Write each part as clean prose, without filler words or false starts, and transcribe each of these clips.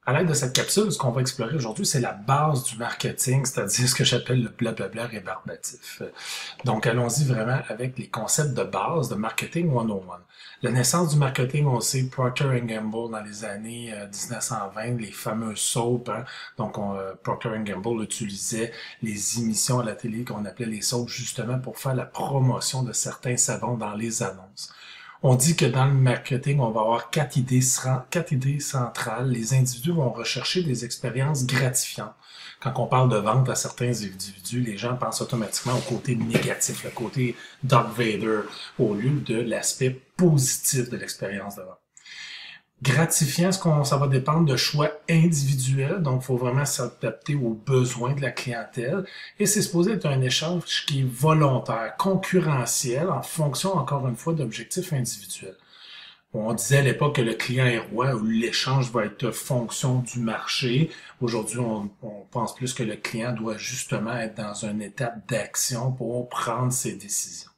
À l'aide de cette capsule, ce qu'on va explorer aujourd'hui, c'est la base du marketing, c'est-à-dire ce que j'appelle le blablabla rébarbatif. Donc, allons-y vraiment avec les concepts de base de marketing 101. La naissance du marketing, on sait, Procter Gamble dans les années 1920, les fameux soaps. Hein? Donc, Procter Gamble utilisait les émissions à la télé qu'on appelait les soaps justement pour faire la promotion de certains savons dans les annonces. On dit que dans le marketing, on va avoir quatre idées centrales. Les individus vont rechercher des expériences gratifiantes. Quand on parle de vente à certains individus, les gens pensent automatiquement au côté négatif, le côté Darth Vader, au lieu de l'aspect positif de l'expérience de vente. Gratifiant, ça va dépendre de choix individuels, donc il faut vraiment s'adapter aux besoins de la clientèle. Et c'est supposé être un échange qui est volontaire, concurrentiel, en fonction, encore une fois, d'objectifs individuels. On disait à l'époque que le client est roi, ou l'échange va être fonction du marché. Aujourd'hui, on pense plus que le client doit justement être dans une étape d'action pour prendre ses décisions.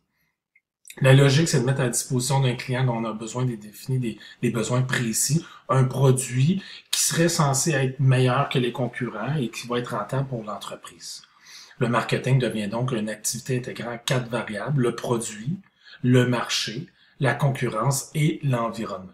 La logique, c'est de mettre à disposition d'un client dont on a besoin de définir des besoins précis, un produit qui serait censé être meilleur que les concurrents et qui va être rentable pour l'entreprise. Le marketing devient donc une activité intégrant quatre variables: le produit, le marché, la concurrence et l'environnement.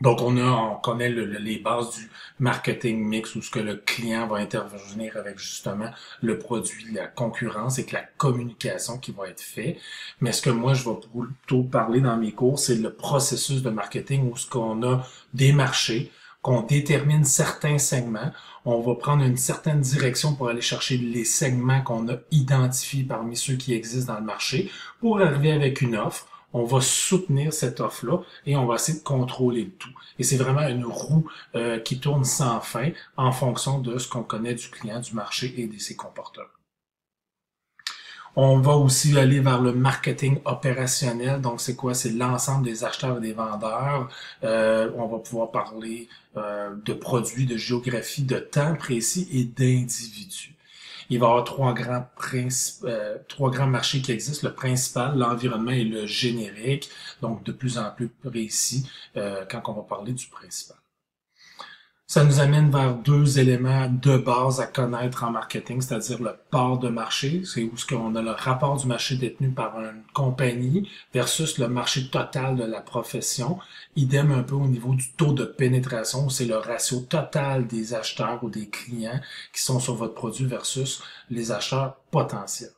Donc, on connaît les bases du marketing mix où ce que le client va intervenir avec justement le produit, la concurrence et que la communication qui va être fait. Mais ce que moi, je vais plutôt parler dans mes cours, c'est le processus de marketing où ce qu'on a des marchés, qu'on détermine certains segments, on va prendre une certaine direction pour aller chercher les segments qu'on a identifiés parmi ceux qui existent dans le marché pour arriver avec une offre. On va soutenir cette offre-là et on va essayer de contrôler le tout. Et c'est vraiment une roue qui tourne sans fin en fonction de ce qu'on connaît du client, du marché et de ses comportements. On va aussi aller vers le marketing opérationnel. Donc, c'est quoi? C'est l'ensemble des acheteurs et des vendeurs. On va pouvoir parler de produits, de géographie, de temps précis et d'individus. Il va y avoir trois grands marchés qui existent. Le principal, l'environnement et le générique. Donc, de plus en plus précis quand on va parler du principal. Ça nous amène vers deux éléments de base à connaître en marketing, c'est-à-dire le part de marché, c'est où ce qu'on a le rapport du marché détenu par une compagnie versus le marché total de la profession. Idem un peu au niveau du taux de pénétration, c'est le ratio total des acheteurs ou des clients qui sont sur votre produit versus les acheteurs potentiels.